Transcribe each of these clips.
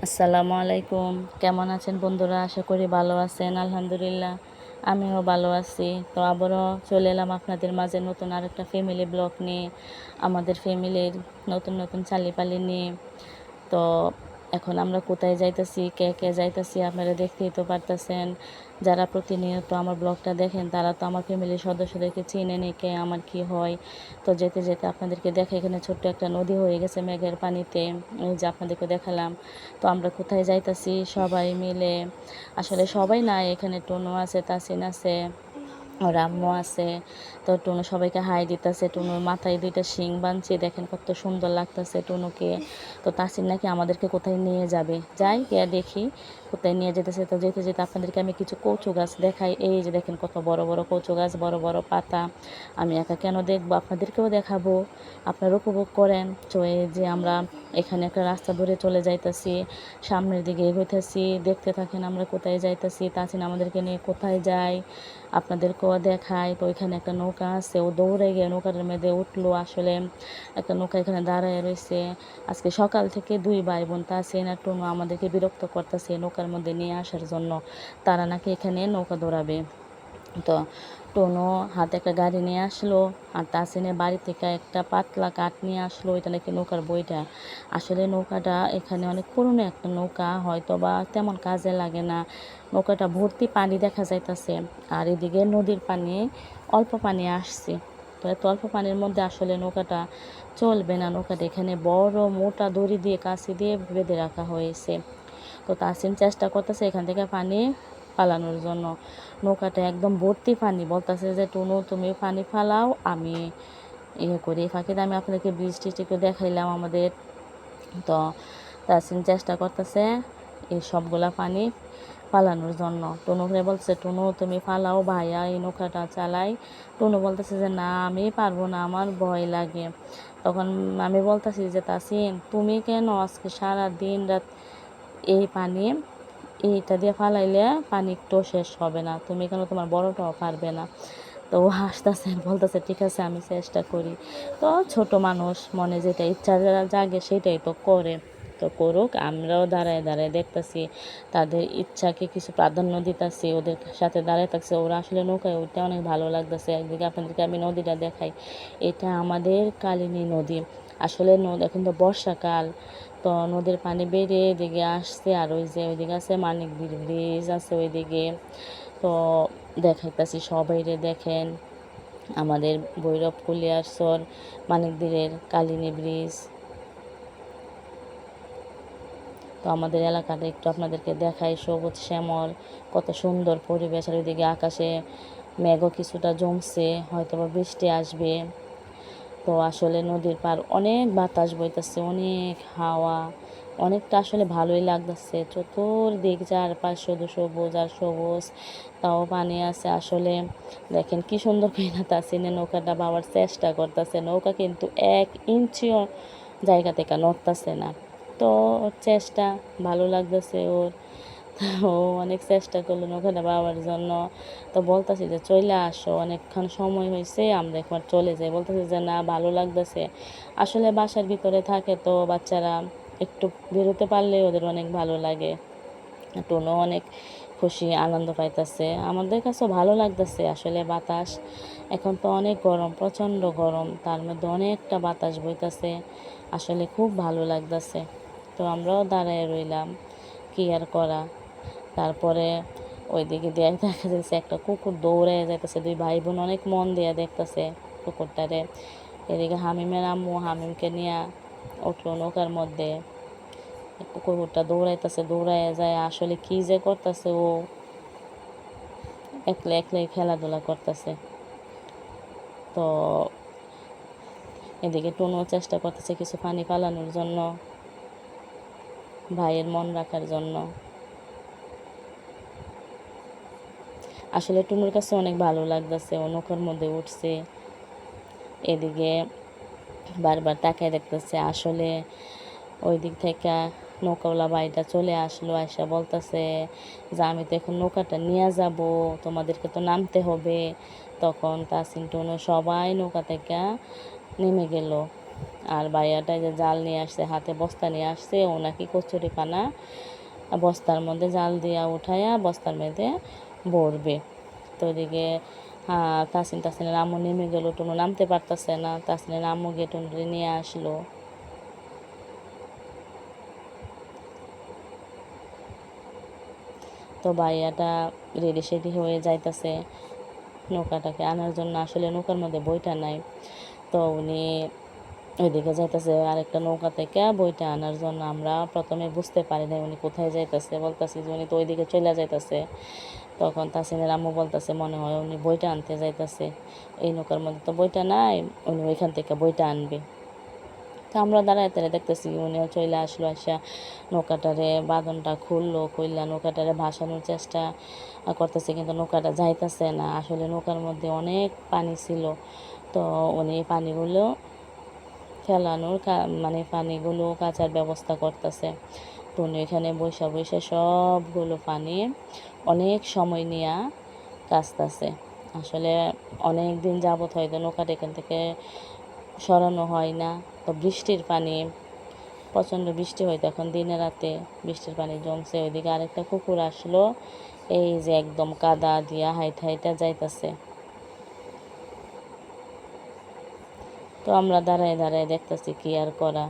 আসসালামু আলাইকুম। কেমন আছেন বন্ধুরা? আশা করি ভালো আছেন। আলহামদুলিল্লাহ আমিও ভালো আছি। তো আবারও চলে এলাম আপনাদের মাঝে নতুন আরেকটা ফ্যামিলি ব্লগ নিয়ে, আমাদের ফ্যামিলির নতুন নতুন চালিপালি নিয়ে। তো এখন আমরা কোথায় যাইতেছি, কে কে যাইতেছি আপনারা দেখতেই তো পারতেছেন। যারা প্রতিনিয়ত আমার ব্লগটা দেখেন তারা তো আমার ফ্যামিলির সদস্যদেরকে চিনেন, কে আমার কি হয়। তো যেতে যেতে আপনাদেরকে দেখে এখানে ছোট্ট একটা নদী হয়ে গেছে মেঘের পানিতে, এই যে আপনাদেরকে দেখালাম। তো আমরা কোথায় যাইতাছি সবাই মিলে, আসলে সবাই না, এখানে টুনু আছে, তাসিন আছে, ওর আম্মু আছে। তো টুনু সবাইকে হাই দিতেছে, টুনুর মাথায় দুইটা শিং বানছে, দেখেন কত সুন্দর লাগতেছে টুনুকে। তো তাসিন নাকি আমাদেরকে কোথায় নিয়ে যাবে, যাই গিয়ে দেখি কোথায় নিয়ে যেতেছে। তো যেতে যেতে আপনাদেরকে আমি কিছু কচু গাছ দেখাই। এই যে দেখেন কত বড় বড় কচু গাছ, বড় বড় পাতা। আমি একা কেন দেখবো, আপনাদেরকেও দেখাবো, আপনারা উপভোগ করেন। তো এই যে আমরা এখানে একটা রাস্তা ধরে চলে যাইতেছি, সামনের দিকে এগোইতেছি, দেখতে থাকেন আমরা কোথায় যাইতেছি, তাসিন আমাদেরকে নিয়ে কোথায় যায় আপনাদেরকেও দেখায়। তো ওইখানে একটা নৌকা আছে, ও দৌড়ে গিয়ে নৌকার মধ্যে উঠলো। আসলে একটা নৌকা এখানে দাঁড়ায় রয়েছে। আজকে সকাল থেকে দুই ভাই বোন তাসিন আর টুনু আমাদেরকে বিরক্ত করতেছে নৌকার মধ্যে নিয়ে আসার জন্য, তারা নাকি এখানে নৌকা দৌড়াবে। তো টোনো হাতে একটা গাড়ি নিয়ে আসলো, আর তাসিনের বাড়ি থেকে একটা পাতলা কাঠ নিয়ে আসলো, ওইটা নাকি নৌকার বইটা। আসলে নৌকাটা এখানে অনেক পুরনো একটা নৌকা, হয়তো বা তেমন কাজে লাগে না। নৌকাটা ভর্তি পানি দেখা যাইতেছে, আর এদিকে নদীর পানি, অল্প পানি আসছে। তো এত অল্প পানির মধ্যে আসলে নৌকাটা চলবে না। নৌকাটা এখানে বড় মোটা দড়ি দিয়ে কাছি দিয়ে বেঁধে রাখা হয়েছে। তো তাসিন চেষ্টা করতেছে এখান থেকে পানি পালানোর জন্য। নৌকাটা একদম ভর্তি পানি, বলতেছে যে টুনু তুমি পানি ফালাও, আমি করি। ফাঁকিতে আমি আপনাদেরকে বৃষ্টি টিষ্টিকে দেখাইলাম আমাদের। তো তাসিন চেষ্টা করতেছে এই সবগুলা পানি ফালানোর জন্য। টুনুকে বলছে টুনু তুমি ফালাও, ভাইয়া এই নৌকাটা চালাই। টুনু বলতেছে যে না আমি পারবো না, আমার ভয় লাগে। তখন আমি বলতেছি যে তাসিন তুমি কেন আজকে সারা দিন রাত এই পানি এইটা দিয়ে ফালাইলে পানি একটু শেষ হবে না, তুমি কেন তোমার বড়টাও পারবে না? তো ও হাসতেছে, বলতেছে ঠিক আছে আমি চেষ্টা করি। তো ছোট মানুষ, মনে যেটা ইচ্ছা জাগে সেটাই তো করে। তো করুক, আমরাও দাঁড়ায় দাঁড়ায় দেখতেছি, তাদের ইচ্ছাকে কিছু প্রাধান্য দিতেছি, ওদের সাথে দাঁড়ায় থাকছে। ওরা আসলে নৌকায় উঠতে অনেক ভালো লাগতেছে। একদিকে আপনাদেরকে আমি নদীটা দেখাই, এটা আমাদের কালিনী নদী। আসলে এখন তো বর্ষাকাল, তো নদীর পানি বেড়ে এদিকে আসছে, আর ওই যে ওইদিকে আছে মানিক ব্রিজ আছে ওইদিকে। তো দেখাইতেছি সবাইরে, দেখেন আমাদের ভৈরব কুলিয়ারসর মানিকদিরের কালিনী ব্রিজ। তো আমাদের এলাকাটা একটু আপনাদেরকে দেখাই, সবুজ শ্যামল, কত সুন্দর পরিবেশ। আর ওইদিকে আকাশে মেঘও কিছুটা জমছে, হয়তো বা বৃষ্টি আসবে। তো আসলে নদীর পার অনেক বাতাস বইতেছে, অনেক হাওয়া, অনেকটা আসলে ভালোই লাগতেছে। চতুর্দিক চারপাশ শুধু সবুজ আর সবুজ, তাও পানি আছে। আসলে দেখেন কি সুন্দর করে তাসিনে নৌকাটা বাবার চেষ্টা করতেছে, নৌকা কিন্তু 1 ইঞ্চিও জায়গা থেকে নড়তেছে না। তো ওর চেষ্টা ভালো লাগতেছে ওর। ও অনেক চেষ্টা করলো নৌকাটা বাবার জন্য। তো বলতেছি যে চলে আসো, অনেকক্ষণ সময় হয়েছে, আমরা একবার চলে যাই। বলতেছে যে না ভালো লাগতেছে। আসলে বাসার ভিতরে থাকে তো বাচ্চারা, একটু বেরোতে পারলে ওদের অনেক ভালো লাগে। টোনো অনেক খুশি আনন্দ পাইতেছে, আমাদের কাছেও ভালো লাগতেছে। আসলে বাতাস এখন তো অনেক গরম, প্রচণ্ড গরম, তার মধ্যে অনেকটা বাতাস বইতেছে, আসলে খুব ভালো লাগতেছে। তো আমরাও দাঁড়ায় রইলাম, কি আর করা। তারপরে ওইদিকে দিয়ে দেখা যাচ্ছে একটা কুকুর দৌড়ে যাইতেছে, দুই ভাই বোন অনেক মন দিয়ে দেখতেছে কুকুরটারে। এদিকে হামিমের আম্মু হামিমকে নিয়ে উঠলো নৌকার মধ্যে। কুকুরটা দৌড়াইতেছে, দৌড়াইয়া যায়, আসলে কি যে করতেছে ও, একলা একলাই খেলাধুলা করতেছে। তো এদিকে টুনু চেষ্টা করতেছে কিছু পানি পালানোর জন্য, ভাইয়ের মন রাখার জন্য। আসলে টুনুর কাছে অনেক ভালো লাগতেছে, ও নৌকার মধ্যে উঠছে, এদিকে বারবার তাকায় দেখতেছে। আসলে ওই দিক থেকে নৌকাওয়ালা ভাইটা চলে আসলো, আয়সা বলতেছে যে আমি তো এখন নৌকাটা নিয়ে যাব, তোমাদেরকে তো নামতে হবে। তখন তাসিন টুনু সবাই নৌকা থেকে নেমে গেল। আর ভাইয়াটা যে জাল নিয়ে আসছে, হাতে বস্তা নিয়ে আসছে, ও নাকি কচুরি পানা বস্তার মধ্যে জাল দিয়া উঠাইয়া বস্তার মধ্যে ভরবে। তো ওইদিকে তাসিনের আম্মু নেমে গেল, টুনু নামতে পারতেছে না, তাসিনের আম্মু গিয়ে টুনুরে নিয়ে আসলো। তো ভাইয়াটা রেডি সেডি হয়ে যাইতেছে নৌকাটাকে আনার জন্য। আসলে নৌকার মধ্যে বইটা নাই, তো উনি ওইদিকে যাইতেছে আরেকটা নৌকা থেকে বইটা আনার জন্য। আমরা প্রথমে বুঝতে পারি না উনি কোথায় যাইতেছে, বলতেছি যে উনি তো ওইদিকে চলে যাইতেছে। তখন তাসিনের আম্মু বলতেছে মনে হয় উনি বইটা আনতে যাইতেছে, এই নৌকার মধ্যে তো বইটা নাই, উনি ওইখান থেকে বইটা আনবে। তো আমরা দাঁড়ায় দাঁড়ায় দেখতেছি উনিও চলে আসলো, আসা নৌকাটারে বাঁধনটা খুললো, খুললা নৌকাটারে ভাসানোর চেষ্টা করতেছে, কিন্তু নৌকাটা যাইতেছে না। আসলে নৌকার মধ্যে অনেক পানি ছিল, তো উনি পানিগুলো ফেলানোর মানে পানিগুলো কাচার ব্যবস্থা করতেছে। তো উনি এখানে বৈশা বৈশা সবগুলো পানি অনেক সময় নিয়ে কাচতেছে। আসলে অনেক দিন যাবত হয়তো নৌকাটা এখান থেকে সরানো হয় না। তো বৃষ্টির পানি, প্রচণ্ড বৃষ্টি হয়তো এখন দিনে রাতে বৃষ্টির পানি জমছে। ওইদিকে আরেকটা কুকুর আসলো, এই যে একদম কাদা দিয়া হাইটা হাইটা যাইতেছে। তো আমরা দাঁড়ায় দাঁড়ায় দেখতেছি কি আর করা।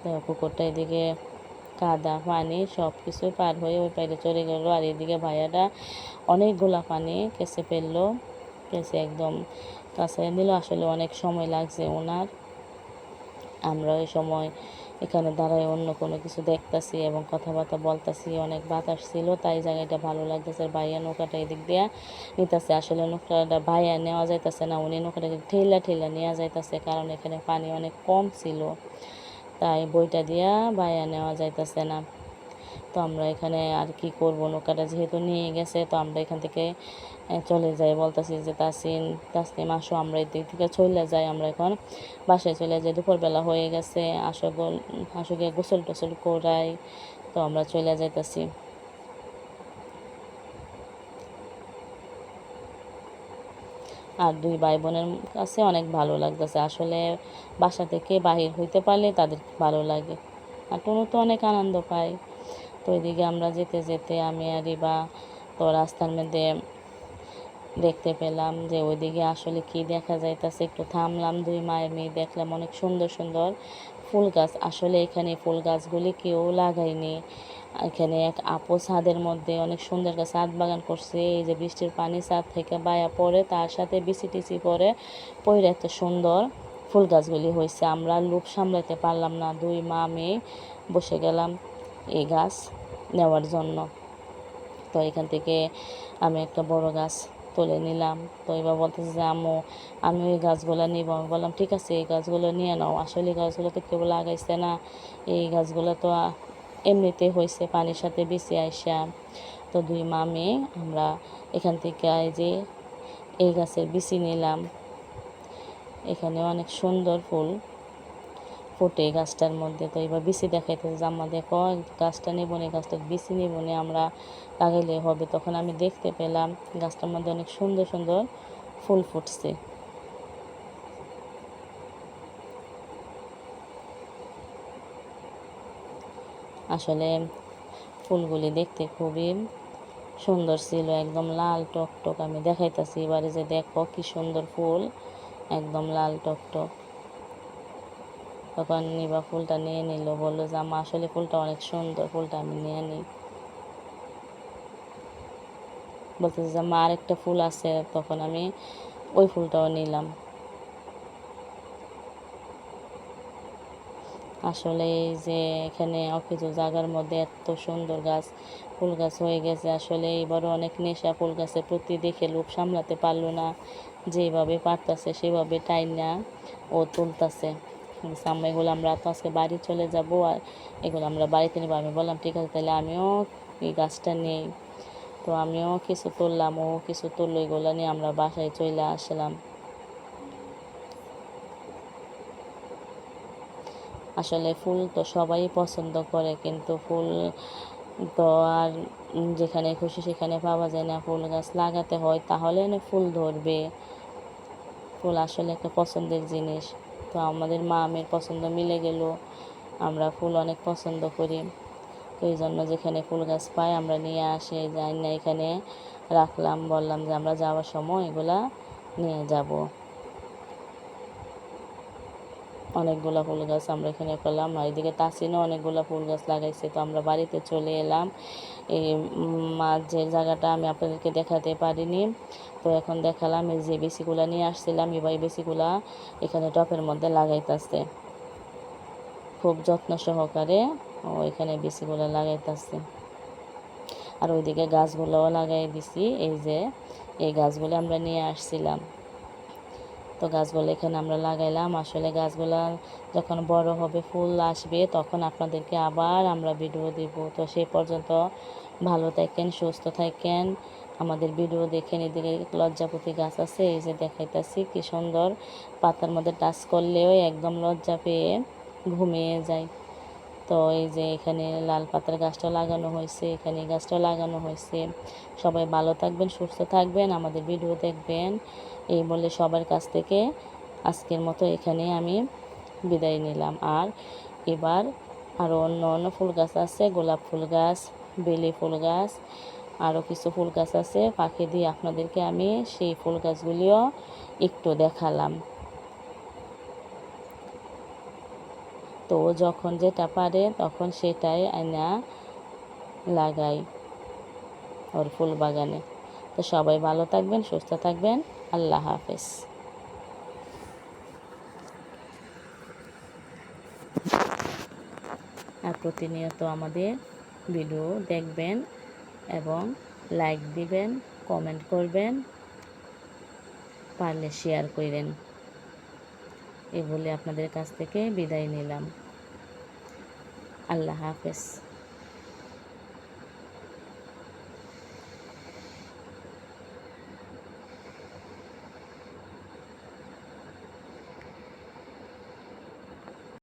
তো কুকুরটা এদিকে কাদা পানি সব কিছুই পার হয়ে ওই পাড়ে চলে গেল, আর এদিকে ভাইয়াটা অনেকগুলা পানি কেসে ফেললো, কেসে একদম কাছে নিল। আসলে অনেক সময় লাগছে ওনার। আমরা ওই সময় এখানে দাঁড়ায় অন্য কোনো কিছু দেখতেছি এবং কথাবার্তা বলতেছি। অনেক বাতাস ছিল, তাই জায়গাটা ভালো লাগতেছে। ভাইয়া নৌকাটা এদিক দিয়ে নিতেছে। আসলে নৌকাটা ভাইয়া নেওয়া যাইতেছে না, উনি নৌকাটাকে ঠেলা ঠেলা নেওয়া যাইতেছে, কারণ এখানে পানি অনেক কম ছিল, তাই বইটা দিয়া ভাইয়া নেওয়া যাইতেছে না। তো আমরা এখানে আর কি করব, নৌকাটা যেহেতু নিয়ে গেছে, তো আমরা এখান থেকে চলে যাই। বলতেছি যে তাসনিম আসো, আমরা এদিক থেকে চলে যাই, আমরা এখন বাসায় চলে যাই, দুপুরবেলা হয়ে গেছে, আসো গিয়ে গোসল টোসল করাই। তো আমরা চলে যাইতেছি। আর দুই ভাই বোনের কাছে অনেক ভালো লাগতেছে। আসলে বাসা থেকে বাহির হইতে পারলে তাদের ভালো লাগে, আর টুনু তো অনেক আনন্দ পায়। তো ওইদিকে আমরা যেতে যেতে আমি আর রিবা তো রাস্তার মধ্যে দেখতে পেলাম যে ওইদিকে আসলে কি দেখা যাইতেছে। একটু থামলাম, দুই মায়ের মেয়ে, দেখলাম অনেক সুন্দর সুন্দর ফুল গাছ। আসলে এখানে ফুল গাছগুলি কেউ লাগায়নি। এখানে এক আপু ছাদের মধ্যে অনেক সুন্দর একটা ছাদ বাগান করছে। এই যে বৃষ্টির পানি ছাদ থেকে বায়া পড়ে, তার সাথে বিচি টিচি পরে এত সুন্দর ফুল গাছগুলি হয়েছে। আমরা লোভ সামলাতে পারলাম না, দুই মা মেয়ে বসে গেলাম এই গাছ নেওয়ার জন্য। তো এখান থেকে আমি একটা বড় গাছ তুলে নিলাম। তো এবার বলতেছে যে আম্মু আমি ওই গাছগুলো নিব। আমি বললাম ঠিক আছে, এই গাছগুলো নিয়ে নাও। আসলে এই গাছগুলো তো কেউ লাগাইছে না, এই গাছগুলো তো এমনিতে হয়েছে পানির সাথে বেশি আইসা। তো দুই মা মেয়ে আমরা এখান থেকে এই যে এই গাছের বিচি নিলাম। এখানে অনেক সুন্দর ফুল ফোটে গাছটার মধ্যে। তো এবার বিচি দেখাইতেছে যে আম্মা দেখো, গাছটা নিব না, গাছটার বিচি নিব না, আমরা লাগাইলে হবে। তখন আমি দেখতে পেলাম গাছটার মধ্যে অনেক সুন্দর সুন্দর ফুল ফুটছে। আসলে ফুলগুলি দেখতে খুবই সুন্দর ছিল, একদম লাল টকটক। আমি দেখাইতেছি এবারে যে দেখো কি সুন্দর ফুল, একদম লাল টকটক। তখন নিবা ফুলটা নিয়ে নিল, বললো যে আম্মা আসলে ফুলটা অনেক সুন্দর, ফুলটা আমি নিয়ে নিই। বলতেছে যে আম্মা আরেকটা ফুল আছে, তখন আমি ওই ফুলটাও নিলাম। আসলে এই যে এখানে অকেজো জায়গার মধ্যে এত সুন্দর গাছ, ফুল গাছ হয়ে গেছে। আসলে এবারও অনেক নেশা ফুল গাছের প্রতি, দেখে লোভ সামলাতে পারলো না, যেভাবে পারতাছে সেভাবে টাইনা ও তুলতাছে। আম্মা এগুলো আমরা তো আজকে বাড়ি চলে যাব, আর এগুলো আমরা বাড়িতে নেবো। আমি বললাম ঠিক আছে, তাহলে আমিও এই গাছটা নেই। তো আমিও কিছু তুললাম, ও কিছু তুললো, এগুলো নিয়ে আমরা বাসায় চলে আসলাম। আসলে ফুল তো সবাই পছন্দ করে, কিন্তু ফুল তো আর যেখানে খুশি সেখানে পাওয়া যায় না, ফুল গাছ লাগাতে হয়, তাহলে না ফুল ধরবে। ফুল আসলে একটা পছন্দের জিনিস। তো আমাদের মা আমের পছন্দ মিলে গেল, আমরা ফুল অনেক পছন্দ করি। তো এই জন্য যেখানে ফুল গাছ পাই আমরা নিয়ে আসি, যাই না এখানে রাখলাম, বললাম যে আমরা যাওয়ার সময় এগুলা নিয়ে যাব। অনেকগুলা ফুল গাছ আমরা এখানে পেলাম, আর এদিকে তাসিনও অনেকগুলো ফুল গাছ লাগাইছে। তো আমরা বাড়িতে চলে এলাম। এই মাঝের জায়গাটা আমি আপনাদেরকে দেখাতে পারিনি, তো এখন দেখালাম। এই যে বেশিগুলা নিয়ে আসছিলাম, এবার এই বেশিগুলা এখানে টপের মধ্যে লাগাইতেছে, খুব যত্ন সহকারে ও এখানে বেশিগুলা লাগাইতেছে। আর ওইদিকে গাছগুলোও লাগাই দিছি, এই যে এই গাছগুলো আমরা নিয়ে আসছিলাম। তো গাছগুলো এখানে আমরা লাগাইলাম। আসলে গাছগুলা যখন বড় হবে, ফুল আসবে, তখন আপনাদেরকে আবার আমরা ভিডিও দিব। তো সেই পর্যন্ত ভালো থাকেন, সুস্থ থাকেন, আমাদের ভিডিও দেখেন। এদিকে লজ্জাপতি গাছ আছে, এই যে দেখাইতেছি কি সুন্দর, পাতার মধ্যে টাচ করলেও একদম লজ্জা পেয়ে ঘুমিয়ে যায়। তো এই যে এখানে লাল পাতার গাছটা লাগানো হয়েছে, এখানে গাছটা লাগানো হয়েছে। সবাই ভালো থাকবেন, সুস্থ থাকবেন, আমাদের ভিডিও দেখবেন, এই বলে সবার কাছ থেকে আজকের মতো এখানে আমি বিদায় নিলাম। আর এবার আরও অন্য অন্য ফুল গাছ আছে, গোলাপ ফুল গাছ, বেলি ফুল গাছ, আরও কিছু ফুল গাছ আছে, পাখি দিয়ে আপনাদেরকে আমি সেই ফুল গাছগুলিও একটু দেখালাম। তো যখন যেটা পারে তখন সেটাই আইনা লাগাই ওর ফুল বাগানে। তো সবাই ভালো থাকবেন, সুস্থ থাকবেন, আল্লাহ হাফেজ। আর প্রতিনিয়ত আমাদের ভিডিও দেখবেন এবং লাইক দিবেন, কমেন্ট করবেন, পারলে শেয়ার করেন। এই বলে আপনাদের কাছ থেকে বিদায় নিলাম। আল্লাহ হাফেজ।